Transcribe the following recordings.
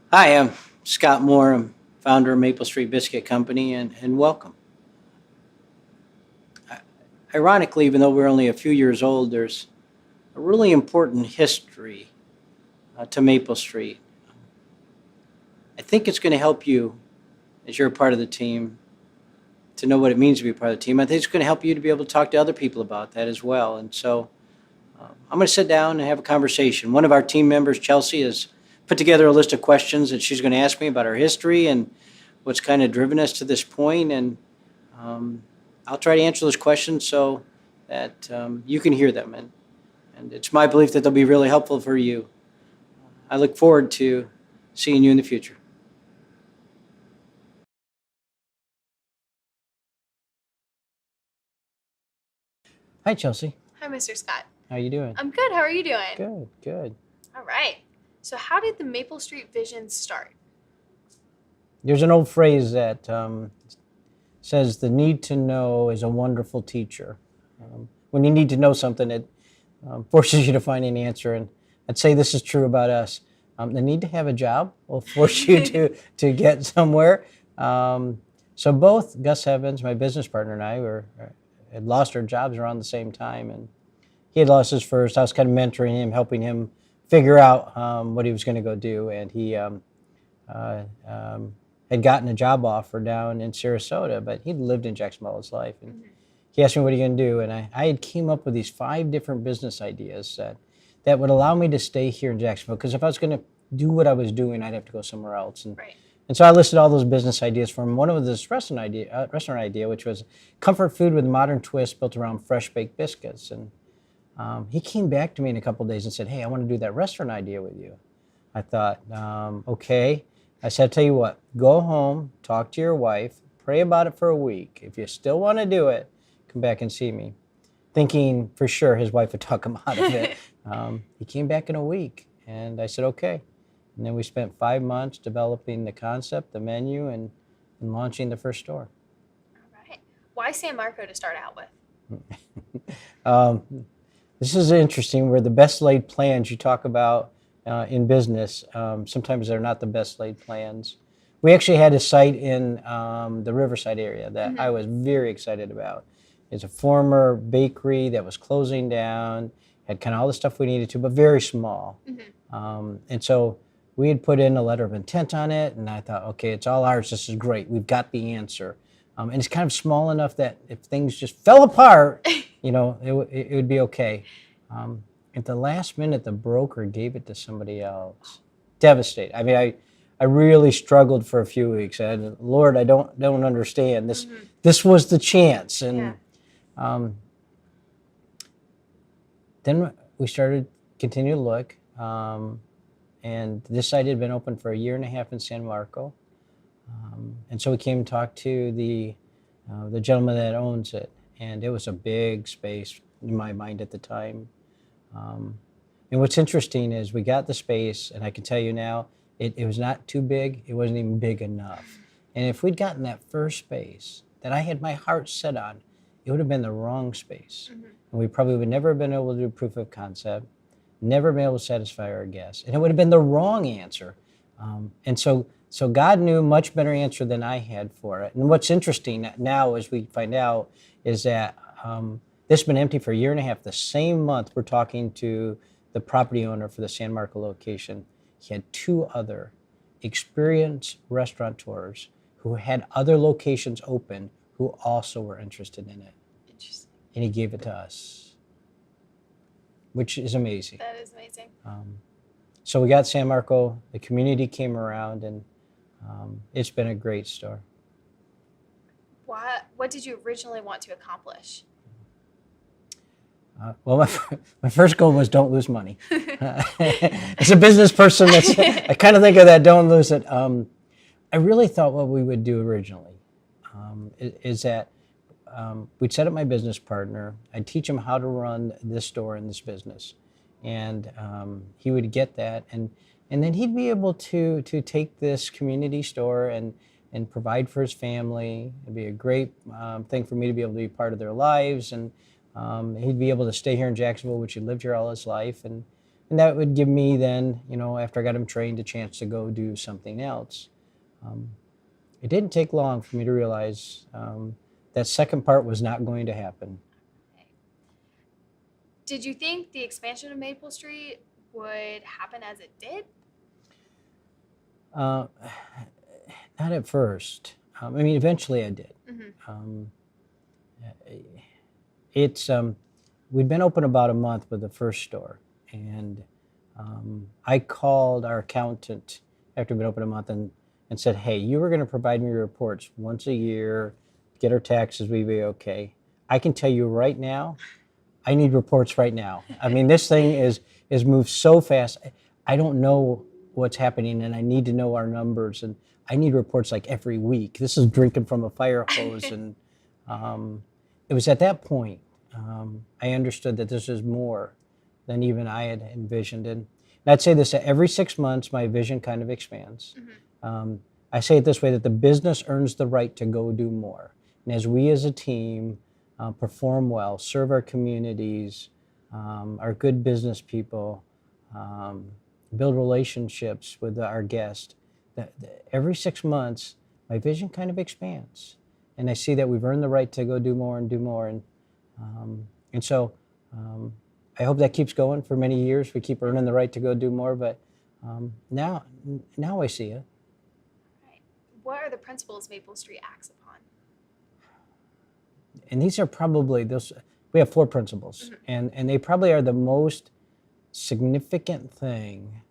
Hi, I'm Scott Moore. I'm founder of Maple Street Biscuit Company, and welcome. Ironically, even though we're only a few years old, there's a really important history to Maple Street. I think it's going to help you as you're a part of the team to know what it means to be a part of the team. I think it's going to help you to be able to talk to other people about that as well. And so I'm going to sit down and have a conversation. One of our team members, Chelsea, has put together a list of questions that she's going to ask me about our history and what's kind of driven us to this point. And um, I'll try to answer those questions so that you can hear them. And it's my belief that they'll be really helpful for you. I look forward to seeing you in the future. Hi, Chelsea. Hi, Mr. Scott. How you doing? I'm good. How are you doing? Good, good. All right. So, how did the Maple Street Vision start? There's an old phrase that says the need to know is a wonderful teacher. When you need to know something, it forces you to find an answer. And I'd say this is true about us. The need to have a job will force you to get somewhere. So both Gus Evans, my business partner, and I had lost our jobs around the same time. And he had lost his first. I was kind of mentoring him, helping him figure out what he was going to go do. And he uh, had gotten a job offer down in Sarasota, but he'd lived in Jacksonville all his life. And he asked me, what are you going to do? And I had came up with these 5 different business ideas that would allow me to stay here in Jacksonville. Because if I was going to do what I was doing, I'd have to go somewhere else. Right. And so I listed all those business ideas from one of this restaurant idea, which was comfort food with a modern twist built around fresh baked biscuits. And he came back to me in a couple of days and said, hey, I want to do that restaurant idea with you. I thought, okay. I said, tell you what, go home, talk to your wife, pray about it for a week. If you still want to do it, come back and see me. Thinking for sure his wife would talk him out of it. He came back in a week, and I said, okay. And then we spent 5 months developing the concept, the menu, and launching the first store. All right. Why San Marco to start out with? This is interesting, where the best laid plans you talk about in business, sometimes they're not the best laid plans. We actually had a site in the Riverside area that I was very excited about. It's a former bakery that was closing down, had kind of all the stuff we needed to, but very small. And so we had put in a letter of intent on it, and I thought, okay, it's all ours. This is great. We've got the answer. And it's kind of small enough that if things just fell apart, it would be okay. At the last minute, the broker gave it to somebody else. Devastated. I mean, I really struggled for a few weeks. I said, Lord, I don't understand. This was the chance. And then we started continue to look. And this site had been open for 1.5 years in San Marco. And so we came and talked to the gentleman that owns it. And it was a big space in my mind at the time. And what's interesting is we got the space, and I can tell you now, it was not too big. It wasn't even big enough. And if we'd gotten that first space that I had my heart set on, it would have been the wrong space. And we probably would never have been able to do proof of concept, never been able to satisfy our guests. And it would have been the wrong answer. And so God knew a much better answer than I had for it. And what's interesting now, as we find out, is that this has been empty for 1.5 years. The same month we're talking to the property owner for the San Marco location. He had 2 other experienced restaurateurs who had other locations open who also were interested in it. Interesting. And he gave it to us, which is amazing. That is amazing. So we got San Marco, the community came around, and it's been a great store. What did you originally want to accomplish? Well, my first goal was don't lose money. As a business person, I kind of think of that, don't lose it. I really thought what we would do originally is that we'd set up my business partner. I'd teach him how to run this store and this business. And he would get that. And then he'd be able to take this community store and provide for his family. It'd be a great thing for me to be able to be part of their lives. And he'd be able to stay here in Jacksonville, which he lived here all his life. And and that would give me then, after I got them trained, a chance to go do something else. It didn't take long for me to realize that second part was not going to happen. Did you think the expansion of Maple Street would happen as it did? Uh, Not at first. I mean, eventually I did. Mm-hmm. It's we'd been open about a month with the first store, and I called our accountant after we'd been open a month and said, "Hey, you were going to provide me reports once a year, get our taxes, we'd be okay. I can tell you right now, I need reports right now. I mean, this thing is moved so fast. I don't know what's happening, and I need to know our numbers, and I need reports like every week. This is drinking from a fire hose." And it was at that point I understood that this is more than even I had envisioned. And I'd say this: that every 6 months, my vision kind of expands. I say it this way: that the business earns the right to go do more. And as we as a team perform well, serve our communities, are good business people, build relationships with our guests, every 6 months, my vision kind of expands. And I see that we've earned the right to go do more and do more. And so I hope that keeps going for many years. We keep earning the right to go do more, but now I see it. Right. What are the principles Maple Street acts upon? And these are probably those. We have 4 principles, and they probably are the most significant thing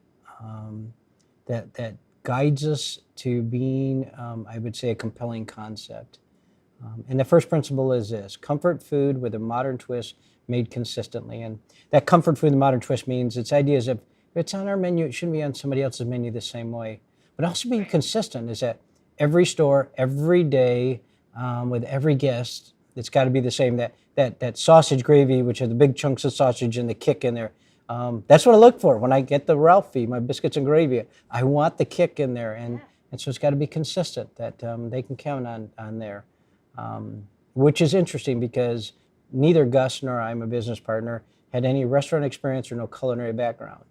that guides us to being, I would say, a compelling concept. And the first principle is this: comfort food with a modern twist made consistently. And that comfort food, the modern twist, means its idea is if it's on our menu, it shouldn't be on somebody else's menu the same way. But also being consistent is that every store, every day, with every guest, it's got to be the same. That sausage gravy, which are the big chunks of sausage and the kick in there, that's what I look for when I get the Ralphie, my biscuits and gravy. I want the kick in there, and so it's got to be consistent, that they can count on there. Which is interesting because neither Gus nor I, my business partner, had any restaurant experience or no culinary background.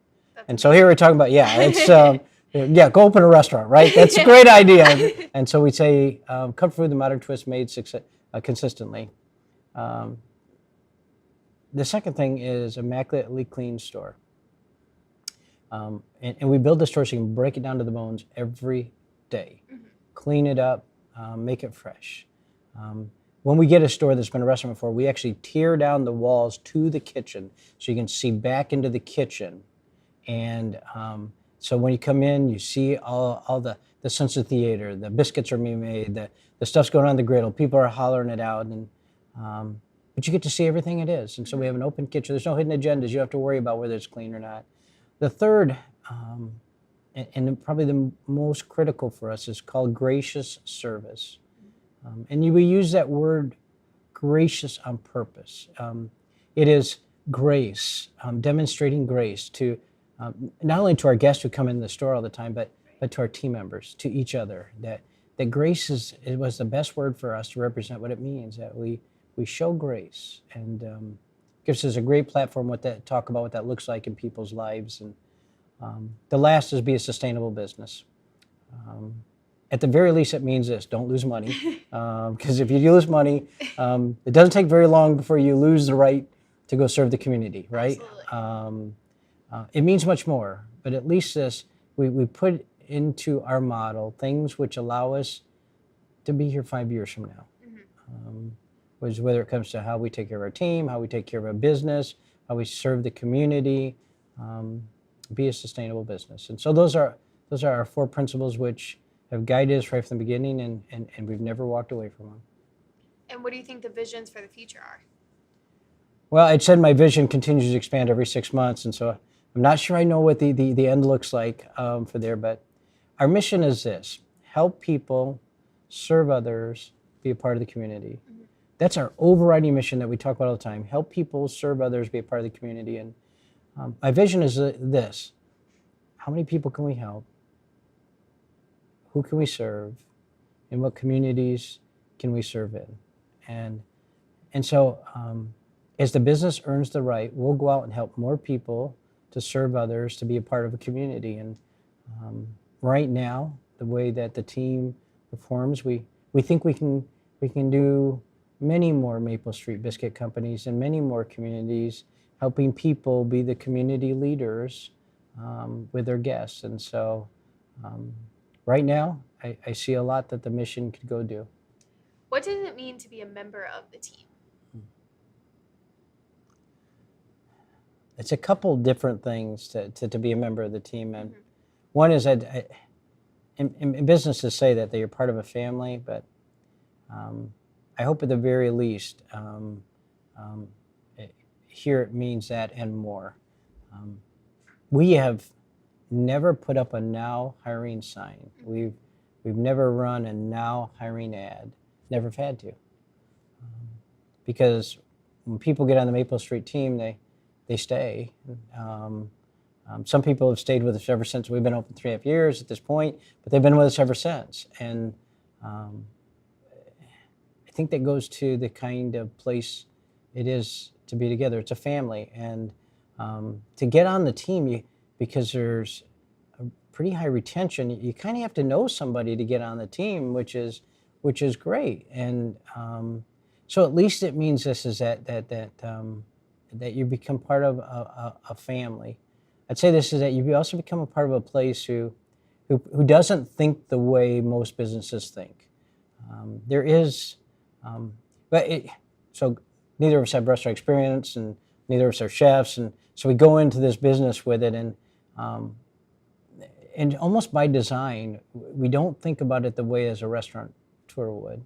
And so here we're talking about, it's go open a restaurant, right? That's a great idea. And so we say comfort food, the modern twist made consistently. The second thing is immaculately clean store. And we build the store so you can break it down to the bones every day. Clean it up, make it fresh. When we get a store that's been a restaurant before, we actually tear down the walls to the kitchen so you can see back into the kitchen. And so when you come in, you see all the sense of theater. The biscuits are being made, the stuff's going on the griddle, people are hollering it out, and but you get to see everything it is. And so we have an open kitchen. There's no hidden agendas. You don't have to worry about whether it's clean or not. The third, and probably the most critical for us, is called gracious service. And we use that word gracious on purpose. It is grace, demonstrating grace to not only to our guests who come in the store all the time, but to our team members, to each other. That grace was the best word for us to represent what it means, that we show grace, and gives us a great platform talk about what that looks like in people's lives. And the last is be a sustainable business. At the very least, it means this: don't lose money, because if you lose money, it doesn't take very long before you lose the right to go serve the community, right? It means much more, but at least this, we put into our model things which allow us to be here 5 years from now. Whether it comes to how we take care of our team, how we take care of our business, how we serve the community, be a sustainable business. And so those are our 4 principles which have guided us right from the beginning, and we've never walked away from them. And what do you think the visions for the future are? Well, I said my vision continues to expand every 6 months, and so I'm not sure I know what the end looks like for there, but our mission is this: help people, serve others, be a part of the community. That's our overriding mission that we talk about all the time: help people, serve others, be a part of the community. And my vision is this: how many people can we help? Who can we serve? And what communities can we serve in? And so as the business earns the right, we'll go out and help more people to serve others, to be a part of a community. And right now, the way that the team performs, we think we can do many more Maple Street biscuit companies and many more communities, helping people be the community leaders with their guests. And so right now, I see a lot that the mission could go do. What does it mean to be a member of the team? It's a couple different things to be a member of the team. And one is that in businesses say that you're part of a family, but I hope at the very least here it means that and more. We have never put up a now hiring sign. We've never run a now hiring ad. Never have had to. Because when people get on the Maple Street team, they stay. Some people have stayed with us ever since. We've been open 3.5 years at this point, but they've been with us ever since. And I think that goes to the kind of place it is to be together. It's a family. And to get on the team, because there's a pretty high retention, you kind of have to know somebody to get on the team, which is great. And so at least it means this is that you become part of a family. I'd say this is that you also become a part of a place who doesn't think the way most businesses think. There is, so neither of us have restaurant experience, and neither of us are chefs, and so we go into this business with it, and almost by design, we don't think about it the way as a restaurateur would.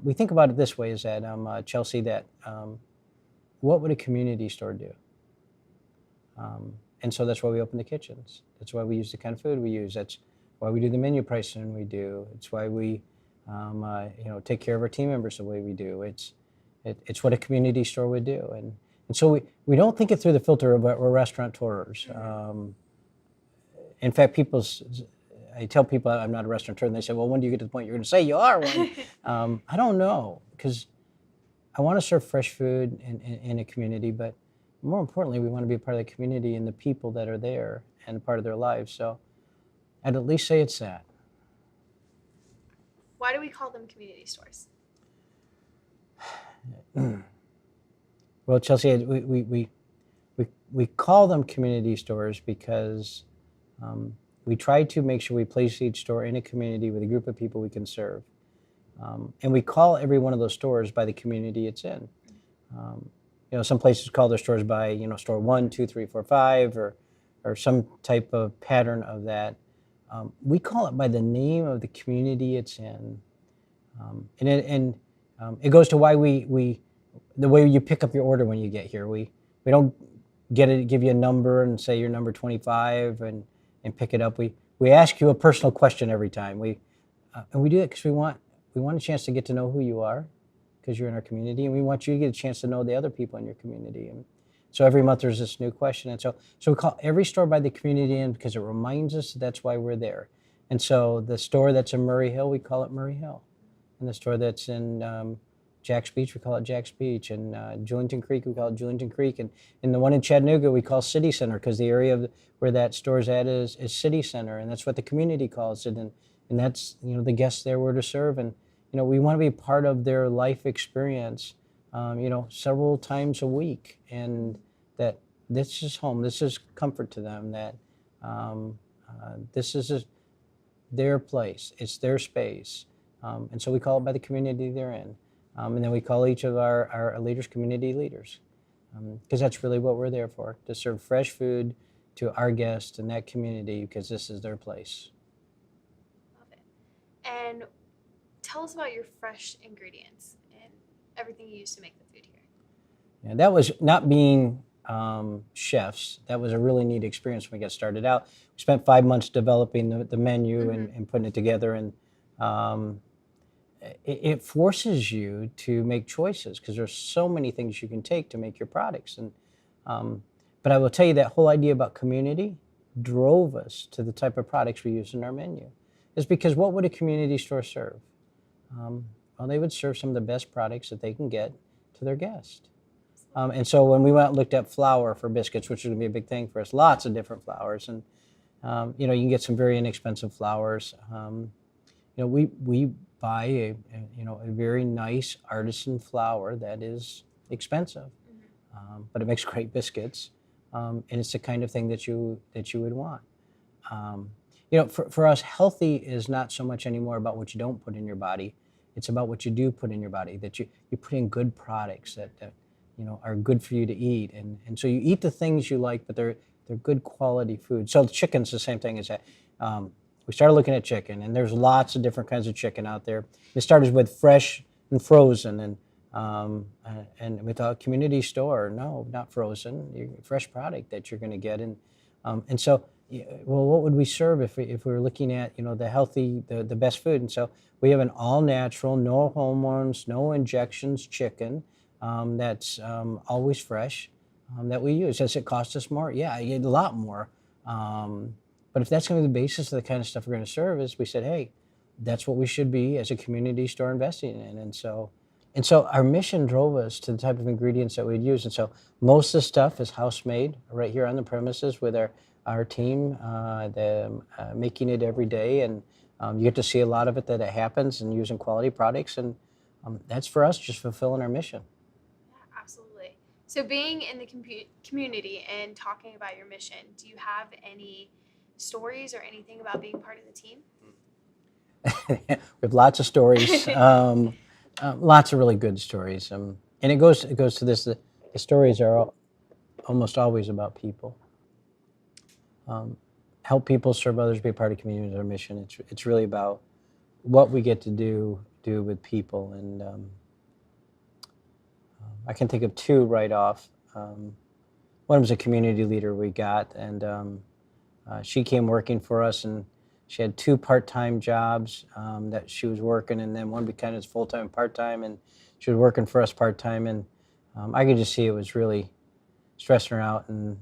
We think about it this way: is that Chelsea, that what would a community store do? And so that's why we open the kitchens. That's why we use the kind of food we use. That's why we do the menu pricing we do. It's why we take care of our team members the way we do. It's what a community store would do. And so we don't think it through the filter of we're restaurateurs. In fact, I tell people I'm not a restaurateur, and they say, well, when do you get to the point you're going to say you are one? I don't know, because I want to serve fresh food in a community, but more importantly, we want to be a part of the community and the people that are there and a part of their lives. So I'd at least say it's that. Why do we call them community stores? Well, Chelsea, we call them community stores because we try to make sure we place each store in a community with a group of people we can serve. And we call every one of those stores by the community it's in. Some places call their stores by, store 1, 2, 3, 4, 5, or some type of pattern of that. We call it by the name of the community it's in. And it goes to why the way you pick up your order when you get here. We don't give you a number and say you're number 25 and pick it up. We ask you a personal question every time. And we do that because we want a chance to get to know who you are, because you're in our community, and we want you to get a chance to know the other people in your community. And so every month there's this new question. And so we call every store by the community in because it reminds us that's why we're there. And so the store that's in Murray Hill, we call it Murray Hill. And the store that's in Jack's Beach, we call it Jack's Beach. And Julington Creek, we call it Julington Creek. And the one in Chattanooga, we call City Center, because the area where that store's at is City Center. And that's what the community calls it. And that's, the guests there were to serve. And we want to be part of their life experience, several times a week, and that this is home. This is comfort to them. That this is their place. It's their space, and so we call it by the community they're in, and then we call each of our leaders community leaders, because that's really what we're there for: to serve fresh food to our guests in that community, because this is their place. Love it. And tell us about your fresh ingredients and everything you use to make the food here. Yeah, that was not being chefs. That was a really neat experience when we got started out. We spent 5 months developing the menu and putting it together, and it forces you to make choices, because there's so many things you can take to make your products. And but I will tell you, that whole idea about community drove us to the type of products we use in our menu. Is because what would a community store serve? Well, they would serve some of the best products that they can get to their guests. And so when we went and looked at flour for biscuits, which is going to be a big thing for us, lots of different flours, and you know, you can get some very inexpensive flours. You know, we buy you know, a very nice artisan flour that is expensive, but it makes great biscuits, and it's the kind of thing that you would want. Um, you know, for us, healthy is not so much anymore about what you don't put in your body. It's about what you do put in your body, that you put in good products that you know, are good for you to eat. And so you eat the things you like, but they're good quality food. So chicken's the same thing as that. We started looking at chicken, and there's lots of different kinds of chicken out there. It started with fresh and frozen, and with a community store, no, not frozen, fresh product that you're going to get. And so, well, what would we serve if we were looking at, you know, the healthy, the best food? And so we have an all natural, no hormones, no injections chicken, that's always fresh, that we use. Does it cost us more? Yeah, a lot more. But if that's going to be the basis of the kind of stuff we're going to serve, is we said, hey, that's what we should be as a community store investing in. And so our mission drove us to the type of ingredients that we'd use. And so most of the stuff is house made right here on the premises with our team, making it every day. And you get to see a lot of it that it happens, and using quality products. And that's for us just fulfilling our mission. Yeah, absolutely. So being in the community and talking about your mission, do you have any stories or anything about being part of the team? We have lots of stories, lots of really good stories. And it goes to this: the stories are almost always about people. Help people, serve others, be a part of community is our mission. It's really about what we get to do with people. And I can think of two right off. One was a community leader we got, and she came working for us, and she had two part-time jobs that she was working, and then one became as full-time, part-time, and she was working for us part-time. And I could just see it was really stressing her out. And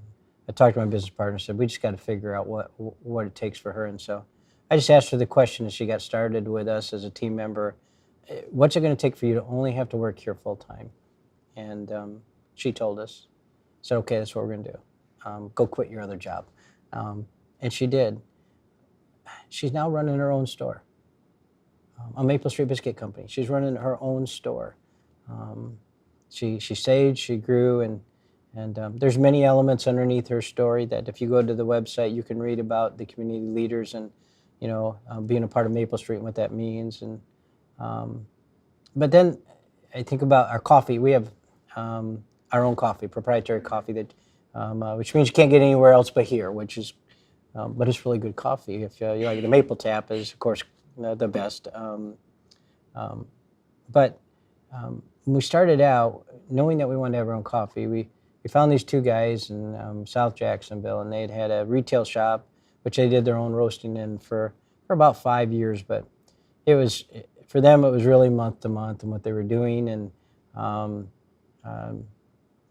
I talked to my business partner and said, we just got to figure out what it takes for her. And so I just asked her the question as she got started with us as a team member: what's it going to take for you to only have to work here full-time? And she told us. Said, okay, that's what we're going to do. Go quit your other job. And she did. She's now running her own store, a Maple Street Biscuit Company. She's running her own store. She stayed, she grew, and there's many elements underneath her story that if you go to the website, you can read about the community leaders and, you know, being a part of Maple Street and what that means. And but then I think about our coffee. We have our own coffee, proprietary coffee, that which means you can't get anywhere else but here, which is, but it's really good coffee. If you like, the maple tap is, of course, the best. But when we started out, knowing that we wanted to have our own coffee, we found these two guys in South Jacksonville, and they'd had a retail shop, which they did their own roasting in for about 5 years. But it was, for them, it was really month to month and what they were doing. And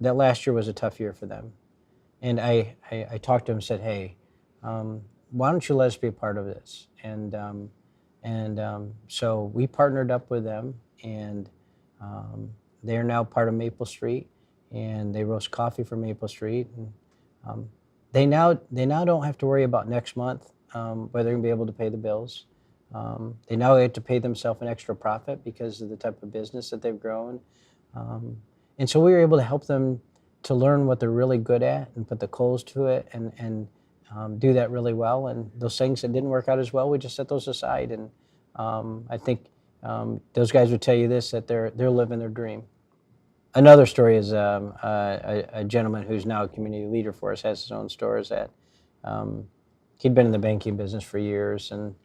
that last year was a tough year for them. And I talked to them and said, hey, why don't you let us be a part of this? And so we partnered up with them, and they are now part of Maple Street, and they roast coffee for Maple Street. And they now don't have to worry about next month whether they're going to be able to pay the bills. They now get to pay themselves an extra profit because of the type of business that they've grown. And so we were able to help them to learn what they're really good at and put the coals to it, and do that really well. And those things that didn't work out as well, we just set those aside. And I think those guys would tell you this, that they're living their dream. Another story is a gentleman who's now a community leader for us, has his own stores. That he'd been in the banking business for years, and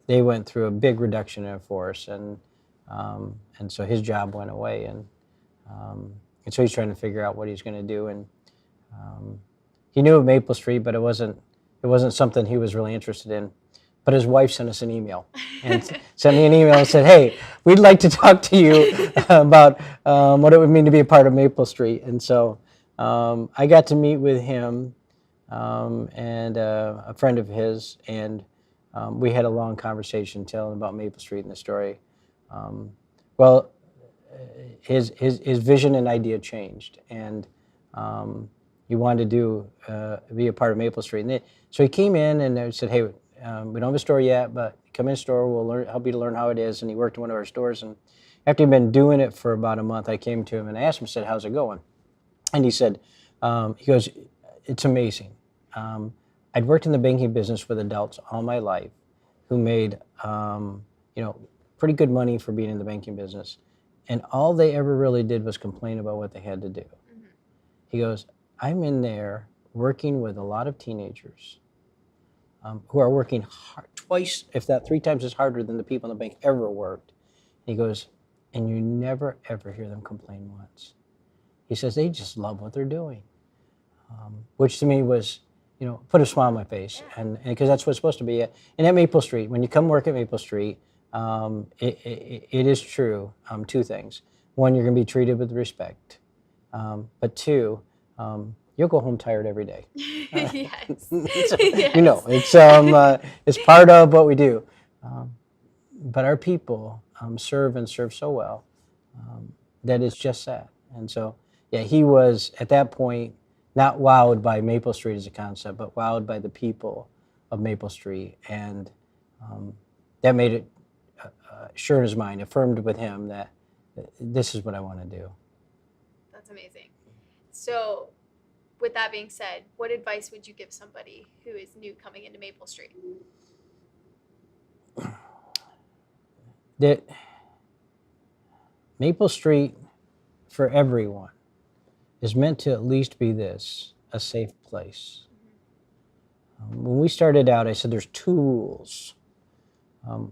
they went through a big reduction in force, and so his job went away, and so he's trying to figure out what he's going to do. And he knew of Maple Street, but it wasn't something he was really interested in. But his wife sent us an email, and sent me an email and said, hey, we'd like to talk to you about what it would mean to be a part of Maple Street. And so I got to meet with him and a friend of his, and we had a long conversation telling about Maple Street and the story. Well, his vision and idea changed, and he wanted to be a part of Maple Street. So he came in and they said, "Hey, we don't have a store yet, but come in the store. We'll help you to learn how it is." And he worked in one of our stores. And after he'd been doing it for about a month, I came to him and I asked him, I said, "How's it going?" And he said, he goes, "It's amazing. I'd worked in the banking business with adults all my life who made, pretty good money for being in the banking business. And all they ever really did was complain about what they had to do." Mm-hmm. He goes, "I'm in there working with a lot of teenagers who are working hard, twice, if not three times as harder than the people in the bank ever worked." He goes, "And you never, ever hear them complain once." He says, "They just love what they're doing," which to me was, put a smile on my face. Yeah. And because that's what it's supposed to be. And at Maple Street, when you come work at Maple Street, it is true, two things. One, you're going to be treated with respect. But two, you'll go home tired every day. Yes. So, Yes. it's part of what we do. But our people serve and serve so well that it's just that. And so, yeah, he was at that point not wowed by Maple Street as a concept, but wowed by the people of Maple Street. And that made it sure in his mind, affirmed with him that this is what I want to do. That's amazing. So, with that being said, what advice would you give somebody who is new coming into Maple Street? That Maple Street, for everyone, is meant to at least be a safe place. When we started out, I said there's two rules.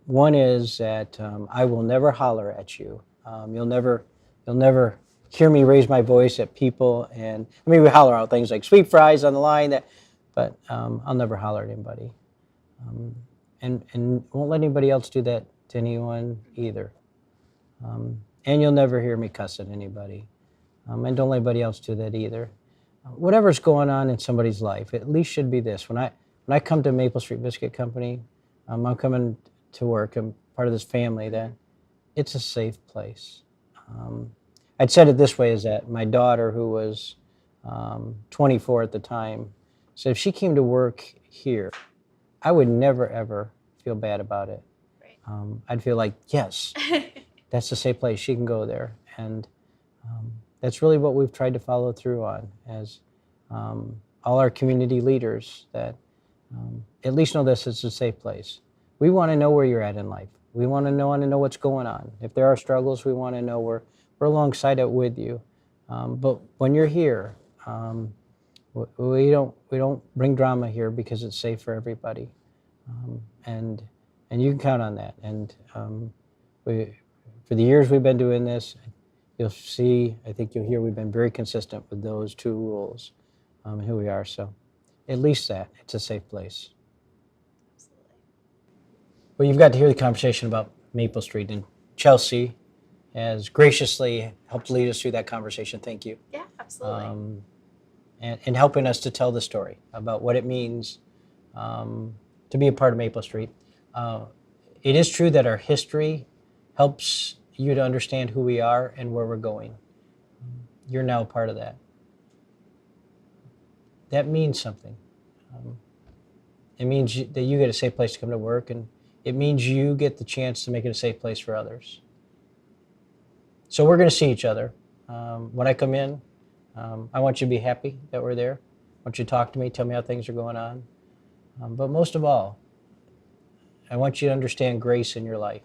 One is that I will never holler at you. You'll never hear me raise my voice at people, and we holler out things like sweet fries on the line, but I'll never holler at anybody, and won't let anybody else do that to anyone either. And you'll never hear me cuss at anybody, and don't let anybody else do that either. Whatever's going on in somebody's life, at least should be this. When I come to Maple Street Biscuit Company, I'm coming to work. I'm part of this family that it's a safe place. I'd said it this way, is that my daughter, who was 24 at the time, said if she came to work here, I would never, ever feel bad about it. Right. I'd feel like, yes, that's a safe place. She can go there. And that's really what we've tried to follow through on as all our community leaders, that at least know this is a safe place. We want to know where you're at in life. We want to know what's going on. If there are struggles, we want to know we're alongside it with you. But when you're here, we don't bring drama here because it's safe for everybody, and you can count on that. And for the years we've been doing this, you'll see. I think you'll hear we've been very consistent with those two rules, and who we are. So, at least that it's a safe place. Absolutely. Well, you've got to hear the conversation about Maple Street, and Chelsea has graciously helped lead us through that conversation. Thank you. Yeah, absolutely. And helping us to tell the story about what it means to be a part of Maple Street. It is true that our history helps you to understand who we are and where we're going. You're now a part of that. That means something. It means that you get a safe place to come to work, and it means you get the chance to make it a safe place for others. So we're going to see each other. When I come in, I want you to be happy that we're there. I want you to talk to me, tell me how things are going on. But most of all, I want you to understand grace in your life,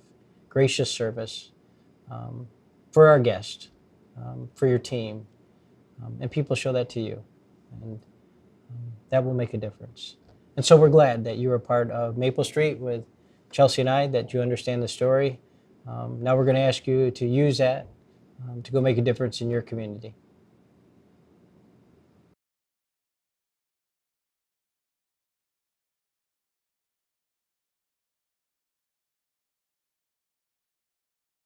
gracious service for our guest, for your team, and people show that to you, and that will make a difference. And so we're glad that you are part of Maple Street with Chelsea and I, that you understand the story. Now we're going to ask you to use that to go make a difference in your community.